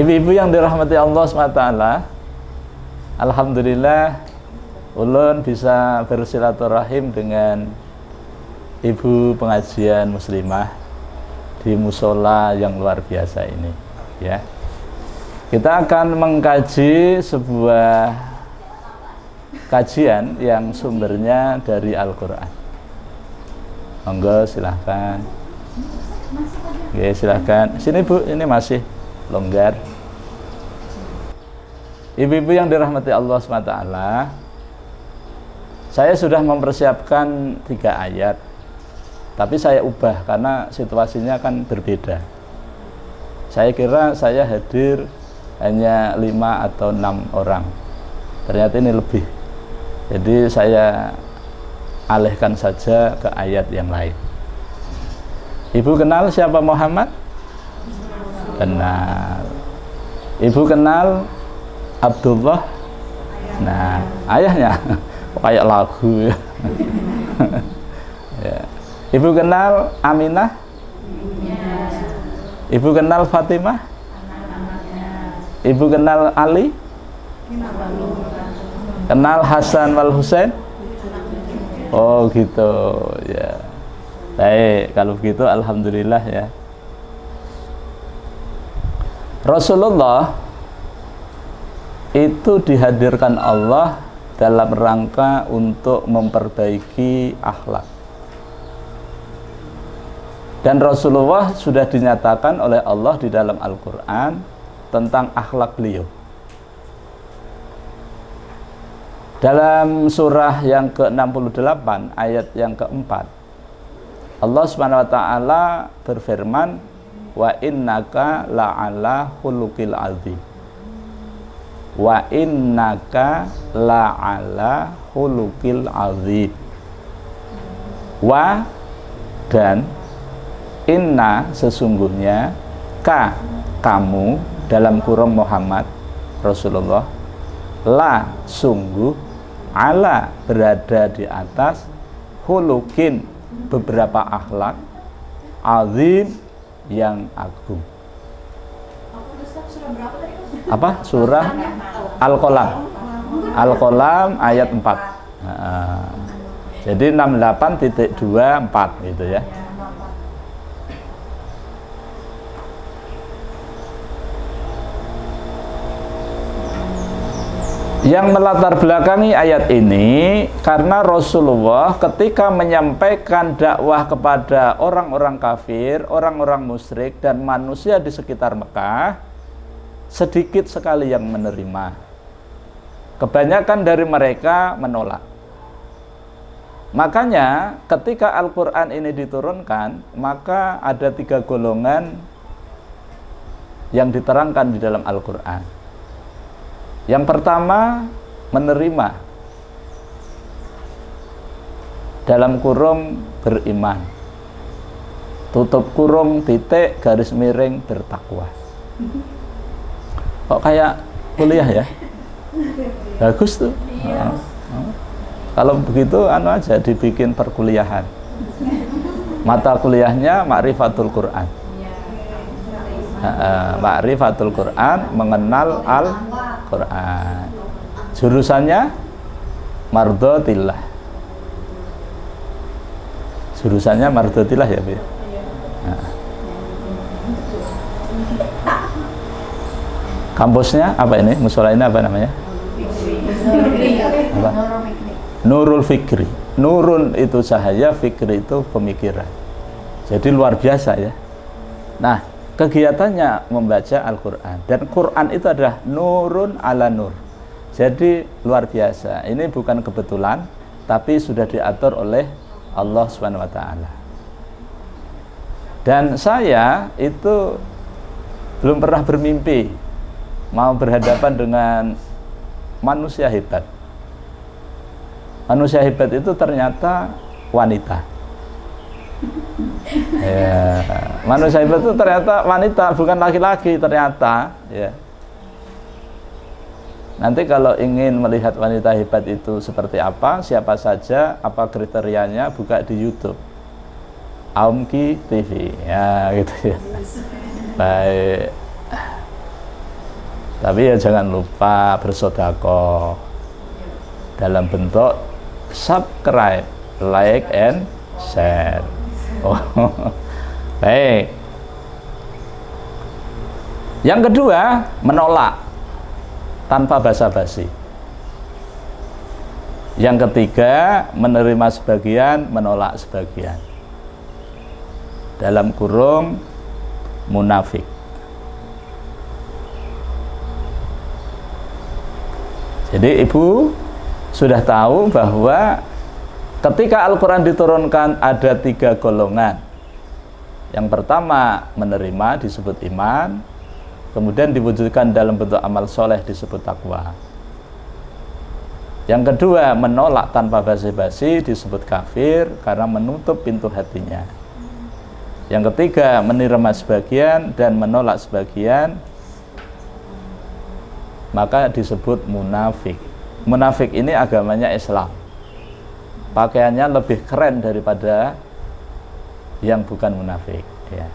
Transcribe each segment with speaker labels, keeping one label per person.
Speaker 1: Ibu-ibu yang dirahmati Allah SWT, alhamdulillah ulun bisa bersilaturahim dengan ibu pengajian muslimah di musola yang luar biasa ini, ya. Kita akan mengkaji sebuah kajian yang sumbernya dari Al-Quran. Monggo silahkan. Oke, silahkan. Sini Bu, ini masih longgar. Ibu-ibu yang dirahmati Allah SWT, saya sudah mempersiapkan 3 ayat, tapi saya ubah karena situasinya kan berbeda. Saya kira saya hadir hanya 5 atau 6 orang, ternyata ini lebih. Jadi saya alihkan saja ke ayat yang lain. Ibu kenal siapa Muhammad? Kenal. Ibu kenal Abdullah? Nah, ayahnya kayak lagu ya. Ya. Ibu kenal Aminah? Ibu kenal Fatimah? Ibu kenal Ali? Kenal Hasan wal Husain? Oh gitu ya. Baik, kalau begitu alhamdulillah ya. Rasulullah itu dihadirkan Allah dalam rangka untuk memperbaiki akhlak. Dan Rasulullah sudah dinyatakan oleh Allah di dalam Al-Quran tentang akhlak beliau. Dalam surah yang ke-68 ayat yang keempat, Allah SWT berfirman, wa innaka la'ala khuluqil azim. Wa innaka la'ala khuluqil azim. Wa dan inna sesungguhnya ka kamu dalam kurung Muhammad Rasulullah, la sungguh, ala berada di atas, khuluqin beberapa akhlak, azim yang agung. Apa? Surah Al-Qalam. Al-Qalam ayat 4. Nah, jadi 68.24 gitu ya. Yang melatar belakangi ayat ini karena Rasulullah ketika menyampaikan dakwah kepada orang-orang kafir, orang-orang musyrik dan manusia di sekitar Mekah, sedikit sekali yang menerima. Kebanyakan dari mereka menolak. Makanya ketika Al-Quran ini diturunkan, maka ada 3 golongan yang diterangkan di dalam Al-Quran. Yang pertama, menerima, dalam kurung beriman, tutup kurung titik garis miring bertakwa. Kok kayak kuliah ya? Bagus tuh. Kalau begitu anu aja dibikin perkuliahan. Mata kuliahnya Ma'rifatul Quran. Ma'rifatul Quran, mengenal Al-Quran. Jurusannya Mardhatillah. Jurusannya Mardhatillah ya, Bu. Nah. Kampusnya apa ini? Musola ini apa namanya? Apa? Nurul Fikri. Nurun itu cahaya, Fikri itu pemikiran. Jadi luar biasa ya. Nah, kegiatannya membaca Al-Quran. Dan Quran itu adalah nurun ala nur. Jadi luar biasa. Ini bukan kebetulan, tapi sudah diatur oleh Allah SWT. Dan saya itu belum pernah bermimpi mau berhadapan dengan manusia hebat. Manusia hebat itu ternyata wanita. Ya, manusia hebat itu ternyata wanita, bukan laki-laki ternyata. Ya. Nanti kalau ingin melihat wanita hebat itu seperti apa, siapa saja, apa kriterianya, buka di YouTube. Aumki TV, ya gitu ya. Baik. Tapi ya jangan lupa bersedekah dalam bentuk subscribe, like, and share. Oh, baik. Yang kedua, menolak tanpa basa-basi. Yang ketiga, menerima sebagian, menolak sebagian. Dalam kurung munafik. Jadi ibu sudah tahu bahwa ketika Al-Quran diturunkan ada 3 golongan. Yang pertama menerima disebut iman, kemudian diwujudkan dalam bentuk amal soleh disebut takwa. Yang kedua menolak tanpa basa-basi disebut kafir karena menutup pintu hatinya. Yang ketiga menerima sebagian dan menolak sebagian, maka disebut munafik. Munafik ini agamanya Islam, pakaiannya lebih keren daripada yang bukan munafik, ya.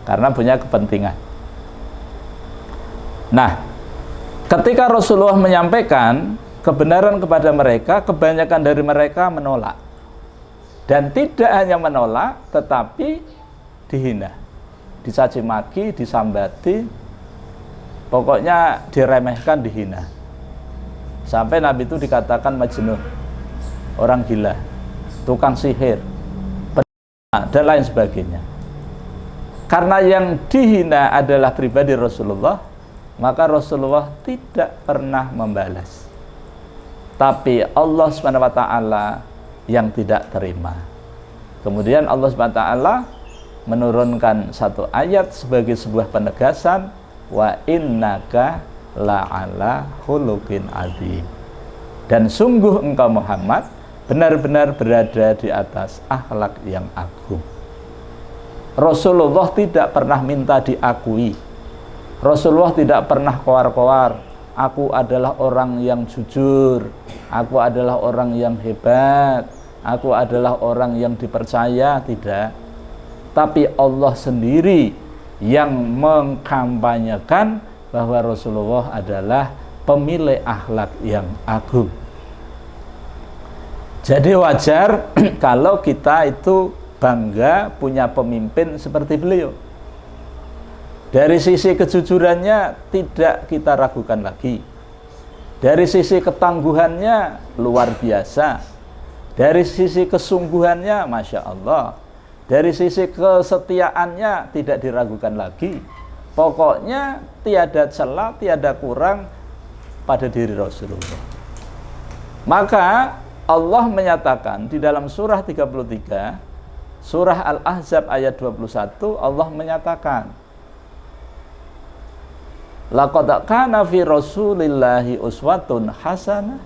Speaker 1: Karena punya kepentingan. Nah, ketika Rasulullah menyampaikan kebenaran kepada mereka, kebanyakan dari mereka menolak. Dan tidak hanya menolak, tetapi dihina, dicaci maki, disambati, pokoknya diremehkan, dihina. Sampai Nabi itu dikatakan majnun, orang gila, tukang sihir, dan lain sebagainya. Karena yang dihina adalah pribadi Rasulullah, maka Rasulullah tidak pernah membalas. Tapi Allah SWT yang tidak terima. Kemudian Allah SWT menurunkan satu ayat sebagai sebuah penegasan, wa innaka la'ala khuluqin azim. Dan sungguh engkau Muhammad benar-benar berada di atas akhlak yang agung. Rasulullah tidak pernah minta diakui. Rasulullah tidak pernah koar-koar, aku adalah orang yang jujur, aku adalah orang yang hebat, aku adalah orang yang dipercaya. Tidak. Tapi Allah sendiri yang mengkampanyekan bahwa Rasulullah adalah pemilik akhlak yang agung. Jadi wajar kalau kita itu bangga punya pemimpin seperti beliau. Dari sisi kejujurannya tidak kita ragukan lagi. Dari sisi ketangguhannya luar biasa. Dari sisi kesungguhannya Masya Allah. Dari sisi kesetiaannya tidak diragukan lagi. Pokoknya tiada celah, tiada kurang pada diri Rasulullah. Maka Allah menyatakan di dalam surah 33, surah Al-Ahzab ayat 21, Allah menyatakan, laqad kana fi Rasulillahi uswatun hasanah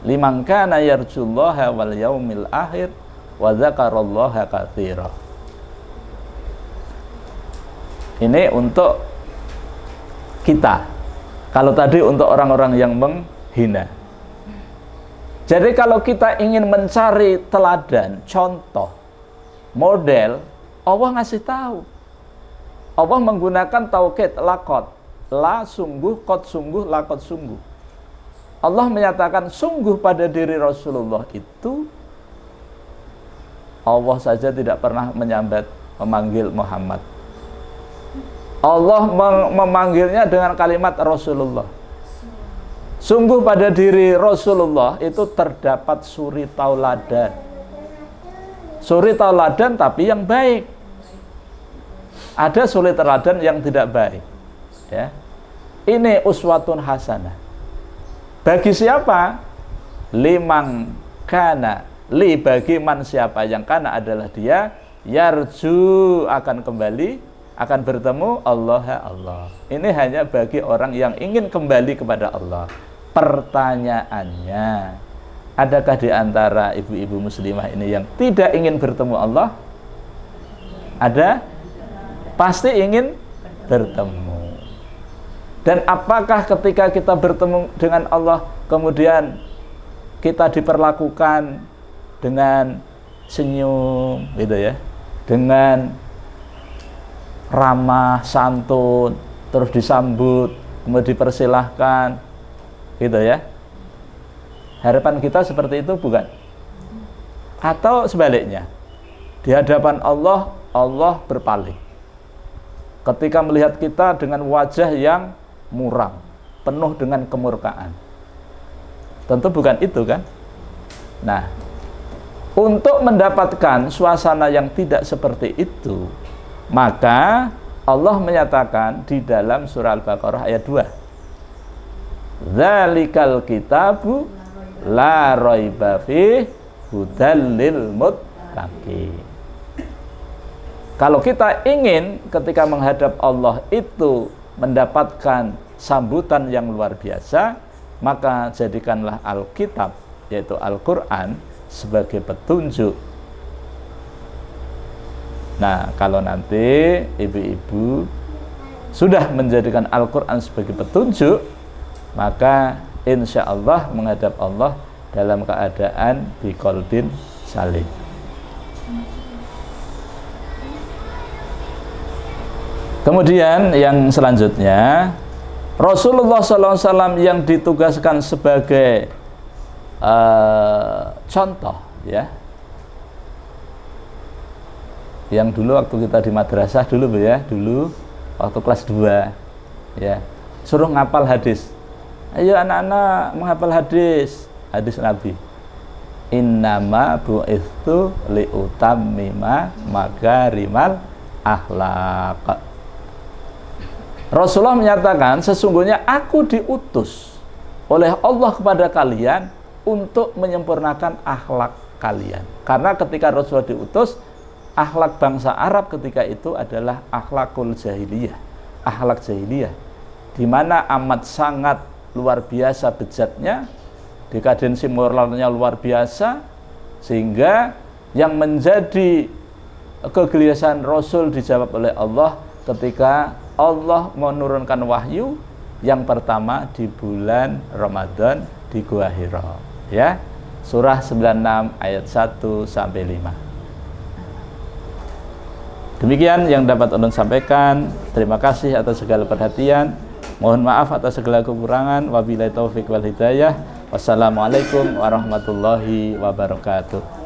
Speaker 1: liman kana yarjullaha wal yaumil akhir wa dzakarallaha katsira. Ini untuk kita. Kalau tadi untuk orang-orang yang menghina. Jadi kalau kita ingin mencari teladan, contoh, model, Allah ngasih tahu. Allah menggunakan taukid, laqad, la sungguh, qad sungguh, laqad sungguh. Allah menyatakan sungguh pada diri Rasulullah itu, Allah saja tidak pernah memanggil Muhammad. Allah memanggilnya dengan kalimat Rasulullah. Sungguh pada diri Rasulullah itu terdapat suri tauladan. Suri tauladan tapi yang baik. Ada suri tauladan yang tidak baik. Ya. Ini uswatun hasanah. Bagi siapa? Liman kana, li bagi man siapa yang kana adalah dia yarju akan kembali, akan bertemu Allah ya Allah. Ini hanya bagi orang yang ingin kembali kepada Allah. Pertanyaannya, adakah di antara ibu-ibu muslimah ini yang tidak ingin bertemu Allah? Ada? Pasti ingin bertemu. Dan apakah ketika kita bertemu dengan Allah kemudian kita diperlakukan dengan senyum gitu ya, dengan ramah, santun, terus disambut, kemudian dipersilahkan, gitu ya. Harapan kita seperti itu bukan? Atau sebaliknya, di hadapan Allah, Allah berpaling ketika melihat kita dengan wajah yang muram, penuh dengan kemurkaan. Tentu bukan itu kan? Nah, untuk mendapatkan suasana yang tidak seperti itu, maka Allah menyatakan di dalam surah Al-Baqarah ayat 2, Dzalikal kitabu la raiba fihi hudal lil muttaqin. Kalau kita ingin ketika menghadap Allah itu mendapatkan sambutan yang luar biasa, maka jadikanlah Alkitab, yaitu Al-Quran, sebagai petunjuk. Nah, kalau nanti ibu-ibu sudah menjadikan Al-Quran sebagai petunjuk, maka insya Allah menghadap Allah dalam keadaan biqalbin salim. Kemudian yang selanjutnya, Rasulullah SAW yang ditugaskan sebagai contoh, ya, yang dulu waktu kita di madrasah dulu, ya, dulu waktu kelas 2, ya, suruh ngapal hadis. Ayo anak-anak menghafal hadis Nabi. Innama bu'itsu liutammima makarimal akhlaq. Rasulullah menyatakan, sesungguhnya aku diutus oleh Allah kepada kalian untuk menyempurnakan akhlak kalian. Karena ketika Rasulullah diutus, akhlak bangsa Arab ketika itu adalah akhlakul jahiliyah, akhlak jahiliyah, di mana amat sangat luar biasa bejatnya, dekadensi moralnya luar biasa, sehingga yang menjadi kegelisahan Rasul dijawab oleh Allah ketika Allah menurunkan wahyu yang pertama di bulan Ramadan di Gua Hira, ya, surah 96 ayat 1 sampai 5. Demikian yang dapat ulun sampaikan. Terima kasih atas segala perhatian. Mohon maaf atas segala kekurangan. Wabillahi taufik wal hidayah. Wassalamualaikum warahmatullahi wabarakatuh.